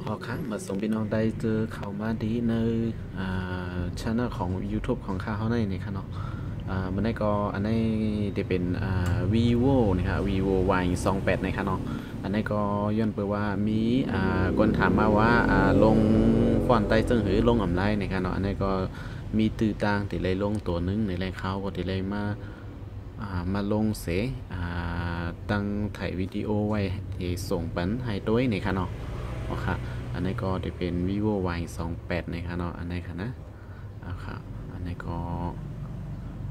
พอครั้งมาส่งพี่น้องได้เจอเข้ามาดีในช่องของ YouTube ของข้าเขาในนี่ครับเนาะมันได้ก็อันนี้จะเป็นvivo นะครับ vivo Y28นะครับเนาะอันนี้ก็ย้อนไปว่ามีคนถามมาว่าลงฟอนต์ใต้จึงหรือลงอำไลน์นะครับเนาะอันนี้ก็มีตื้อต่างที่เลยลงตัวนึงในแรงเขาก็ที่เลยมาลงเสตั้งถ่ายวิดีโอไว้ที่ส่งปันให้ด้วยนี่ค่ะเนาะโอเคอันนี้ก็จะเป็น vivo Y28นะครับเนาะอันนี้ค่ะนะครับอันนี้ก็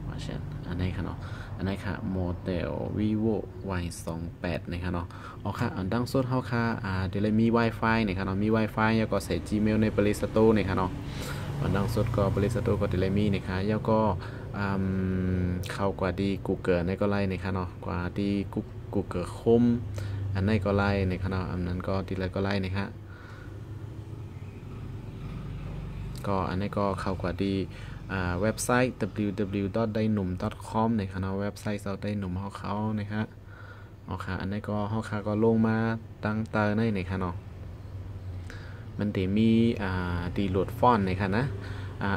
ว่าเช่นอันนี้ค่ะเนาะอันนี้ค่ะโมเดล vivo Y28นะครับเนาะโอเคอันดังสุดเขาค่ะเดี๋ยวเลยมี Wi-Fi นะครับเนาะมี Wi-Fi แล้วก็ใส่ Gmail ใน Play Store นะครับเนาะอันดังสุดก็ Play Store ก็เดี๋ยวเลยมีนะครับแล้วก็เข้ากว่าดี Google ในก็ไล่นะครับเนาะกว่าดี Google Chrome อันนี้ก็ไล่นะครับเนาะอันนั้นก็ดีเลยก็ไล่นะครับก็อันนี้ก็เข้ากว่าดีเว็บไซต์ www.dainum.com นะครับเนาะเว็บไซต์เราได้หนุ่มเขานะครับโอเคอันนี้ก็เขาก็ลงมาตั้งเตอร์ในนะครับเนาะมันจะมีดีโหลดฟอนต์นะครับนะ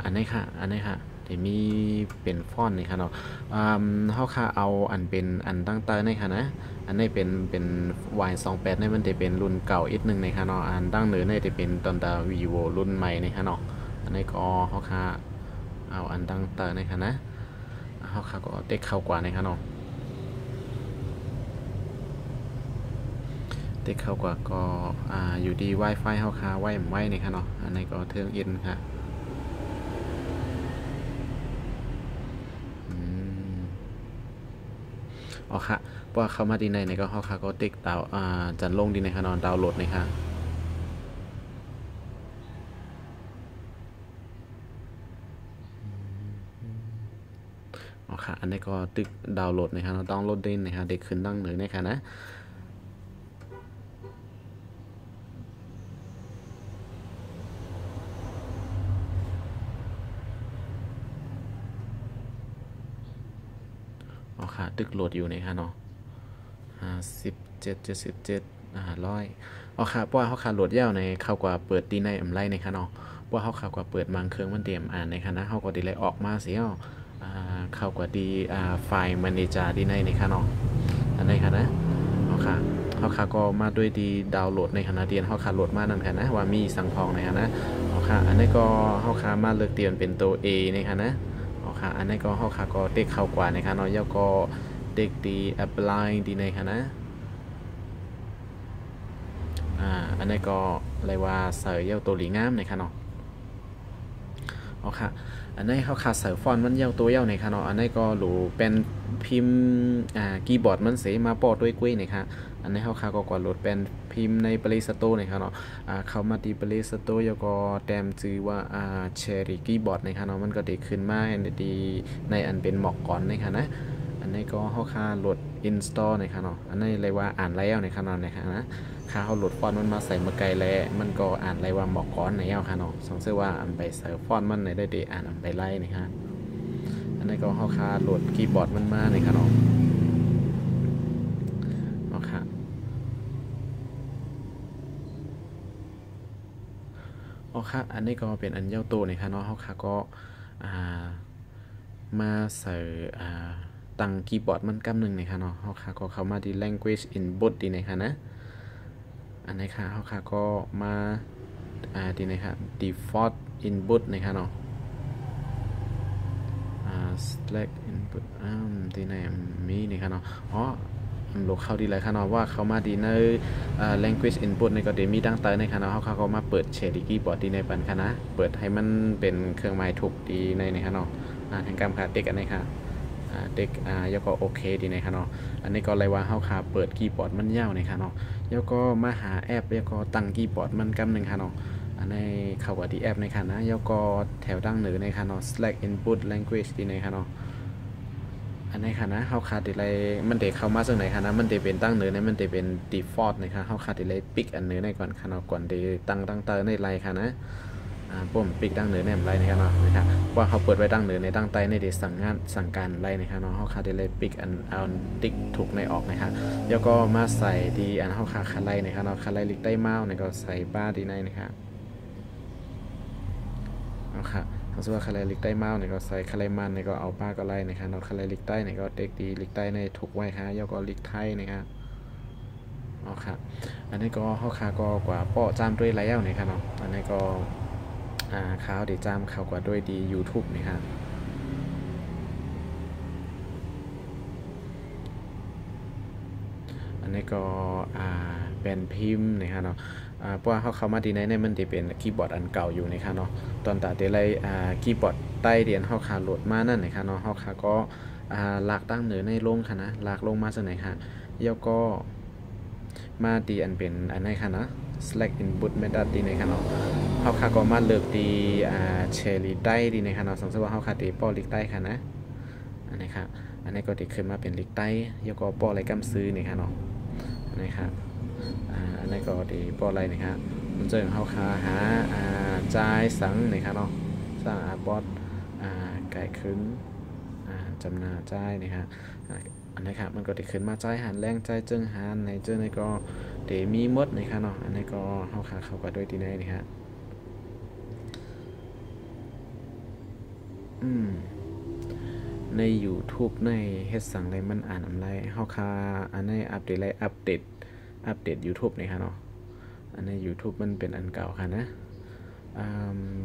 อันนี้ค่ะจะมีเป็นฟอนต์นะครับเนาะเขาค่ะเอาอันเป็นอันตั้งเตอร์ในค่ะนะอันนี้เป็น Y28นี่มันจะเป็นรุ่นเก่าอีกนึงนะครับเนาะอันตั้งเหนือนี่จะเป็นตอนตา vivo รุ่นใหม่นะครับเนาะอันนี้ก็เขาค่ะเอาอันตั้งเตอร์นะครับนะเขาค่ะก็เด็กเข้ากว่านะครับเนาะเด็กเข้ากว่าก็อยู่ดี Wi-Fi เขาค่ะไว้นะครับเนาะอันนี้ก็เทิงอินค่ะอ๋อค่ะเพราะเข้ามาดีในก็เขาค่ะก็ติ๊กดาวจันลงดีในค่ะนอนดาวน์โหลดนะคะอ๋อค่ะอันนี้ก็ติ๊กดาวน์โหลดนะคะดาวน์โหลดได้นะคะเด็กขึ้นตั้งเหนือนะคะนะอ๋อค่ะตึกโหลดอยู่นะคะเนาะ57 77100อ๋อค่ะเพราะว่าเขาขาโหลดยาวในเข้ากว่าเปิดดีในอำไลในค่ะเนาะเพราะเขาขากว่าเปิดมังเครื่องมันเตรียมในคณะเขาก็ดีเลยออกมาเสียเข้ากว่าดีไฟล์มันดีจาดีในค่ะเนาะอันนี้ค่ะนะอ๋อค่ะเขาขาก็มาด้วยดีดาวน์โหลดในคณะเรียนเขาขาโหลดมานั่นค่ะนะว่ามีสังพองในค่ะนะอ๋อค่ะอันนี้ก็เขาขามาเลือกเตรียมเป็นตัว A ในค่ะนะอ๋อค่ะอันนี้ก็เขาขาก็เด็กเข้ากว่าในค่ะเนาะแล้วก็เด็กดี apply ดีในค่ะนะอันนี้ก็เรียกว่าเสือเย้าตัวหลีงามในค่ะเนาะอ๋อค่ะอันนี้เขาขาเสือฟอนต์มันเย้าตัวเย้าในค่ะเนาะอันนี้ก็หรูเป็นพิมพ์คีย์บอร์ดมันเสมาปอดด้วยกุ้ยในค่ะอันนี้เขาขาก็กดโหลดเป็นพิมพ์ใน Play Store ในค่ะเนาะเข้ามาที่ Play Store แล้วก็แต้มชื่อว่าCherry Keyboard ในค่ะเนาะมันก็ได้ขึ้นมาในอันเป็นหมอกก่อนในค่ะนะอันนี้ก็เขาขาโหลด install ในค่ะเนาะอันนี้เรียกว่าอ่านแล้วในค่ะเนาะในค่ะนะค่าเขาโหลดฟอนต์มันมาใส่มาไกลแล้วมันก็อ่านไรว่าหมอกก้อนในเอาค่ะเนาะสงสัยว่าอันไปใส่ฟอนต์มันในได้ดีอ่านอันไปไล่นะฮะอันนี้ก็เขาค่าโหลดคีย์บอร์ดมันมาในค่ะเนาะเนาะค่ะอ๋อค่ะอันนี้ก็เป็นอันเย้าตัวในค่ะเนาะเขาค่ะก็อ่ามาใส่ตั้งคีย์บอร์ดมันกำหนึ่งในค่ะเนาะเขาค่ะก็เข้ามาที่ language input ดีในค่ะนะอันนี้ค่ะเขาค่ะก็มาดีนะครับ default input นะครับเนาะselect input ดีในมีนะครับเนาะอ๋อโหลดเข้าดีเลยครับเนาะว่าเขามาดีในlanguage input ในก็เดี๋ยวมีดังเตอร์นะครับเนาะเขาก็มาเปิดเชดิกี้บอร์ดดีในปันค่ะนะเปิดให้มันเป็นเครื่องหมายถูกดีในนะครับเนาะทางการค่ะเด็กอันนี้ค่ะเด็กแล้วก็โอเคดีนะครับเนาะอันนี้ก็เลยว่าเขาค่ะเปิดคีย์บอร์ดมันยาวนะครับเนาะแล้วก็มาหาแอปแล้วก็ตั้งคีย์บอร์ดมันกำหนึ่งค่ะเนาะอันนี้เข้ากับที่แอปในค่ะนะแล้วก็แถวดังเหนือในค่ะเนาะ select input language ดีในค่ะเนาะอันนี้ค่ะนะเขาขาดอะไรมันเด็กเข้ามาซึ่งไหนค่ะนะมันเด็กเป็นตั้งเหนือในมันเด็กเป็น default นะคะเขาขาดอะไรปิกอันเหนือในก่อนค่ะเนาะก่อนเด็กตั้งเตอร์ในไรค่ะนะ ปุ่มปิกดังเหนือแนมไรนะครับเนาะนะครับว่าเขาเปิดไว้ดังเหนือในดังใต้ในเดสั่งงานสั่งการไรนะครับเนาะเขาคาได้เลยปิกอันเอาติ๊กถูกในออกนะครับแล้วก็มาใส่ดีอันเขาคาคาไรนะครับเนาะคาไรลิกใต้เมาส์เนี่ยก็ใส่บ้าดีในนะครับเอาค่ะเขาชื่อว่าคาไรลิกใต้เมาส์เนี่ยก็ใส่คาไรมันเนี่ยก็เอาบ้าก็ไล่นะครับเนาะคาไรลิกใต้เนี่ยก็เด็กดีลิกใต้ในถูกไว้ครับแล้วก็ลิกไทยนะครับเอาค่ะอันนี้ก็เขาคาก็กว่าป้อจามด้วยไรแล้วนะครับเนาะอันนี้ก็ข่าวเดี๋ยวจามข่าวกว่าด้วยดี YouTube นะครับอันนี้ก็เป็นพิมพ์นะครับเนาะเพราะว่าเขามาดีในมันจะเป็นคีย์บอร์ดอันเก่าอยู่นะครับเนาะตอนตัดเดี๋ยวไรคีย์บอร์ดใต้เดียนเขาขาโหลดมานั่นนะครับเนาะเขาขาก็ลากตั้งเหนือในลงค่ะนะลากลงมาจากไหนค่ะแล้วก็มาดีอันเป็นอันไหนค่ะนะ Slack input method ดีในค่ะเนาะเขาขาก็มาเลือกดีเชลีได้ดีในค่ะเนาะสังเกตว่าเขาขาตีป้อลิกใต้ค่ะนะอันนี้ค่ะอันนี้ก็ติดขึ้นมาเป็นลิกใต้แล้วก็ป้ออะไรกำซื้อนี่ค่ะเนาะอันนี้ค่ะอันนี้ก็ดีป้ออะไรนี่ค่ะมันจะเขาขาหาจ่ายสังนี่ค่ะเนาะสร้างบอสไก่ขึ้นจำนาจ่ายนี่ค่ะอันนี้ครับมันก็ได้ขึ้นมาใจหันแรงใจเจิงหันในเจิงในก็เดมีมดนะครับเนาะอันนี้ก็เข้ากับด้วยตีในนี่ฮะใน YouTube ในเฮ็ดสั่งอะไรมันอ่านอะไรอันนี้อัปเดตอะไรอัปเดต YouTube นี่ค่ะเนาะอันใน YouTube มันเป็นอันเก่าค่ะนะ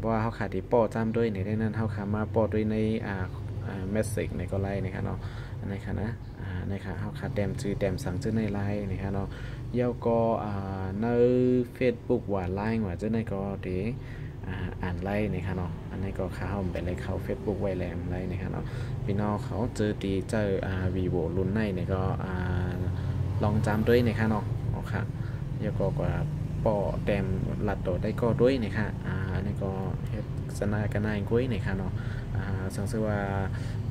ว่าเขาขาดที่ป้อจ้ำด้วยในได้นั้นเขาขามาป้อด้วยในเมสเซจในก็ไลน์นะครับเนาะอันนี้ค่ะนะในค่ะเขาขาดแดมจื้อแดมสั่งจื้อในไลน์นะครับเนาะเย้าก็ใน Facebook ว่าไลน์ว่าจื้อในก็เดอ่านไลน์นะครับเนาะอันนี้ก็เข้าไปเลยเข้า Facebook ไว้แลมไลน์นะครับเนาะพี่น้องเขาเจอดีเจอvivo รุ่นในเนี่ยก็ลองจำด้วยนะครับเนาะค่ะเย้าก็กว่าป้อแดมหลัดโดดได้ก็ด้วยนะคะอันนี้ก็เฮ็ดสนายกันนายกุ้ยนะคะเนาะสังเกตว่า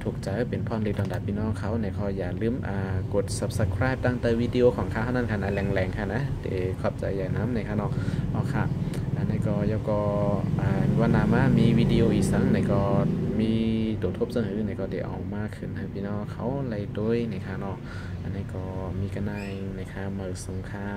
ถูกใจเป็นพรดีตอนดับพี่น้องเขาในคออย่าลืมกด subscribe ตั้งแต่วิดีโอของเขาเท่านั้นค่ะนะแรงๆค่ะนะเดี๋ยวขอบใจอย่างน้ำในค่ะเนาะค่ะอันนี้ก็ยก็วันนามามีวิดีโออีกสังในก็มีตัวทบเสนอในก็เดี๋ยวออกมาขึ้นให้พี่น้องเขาเลยด้วยนะคะเนาะอันนี้ก็มีกันนายนะคะเมื่อสงค่า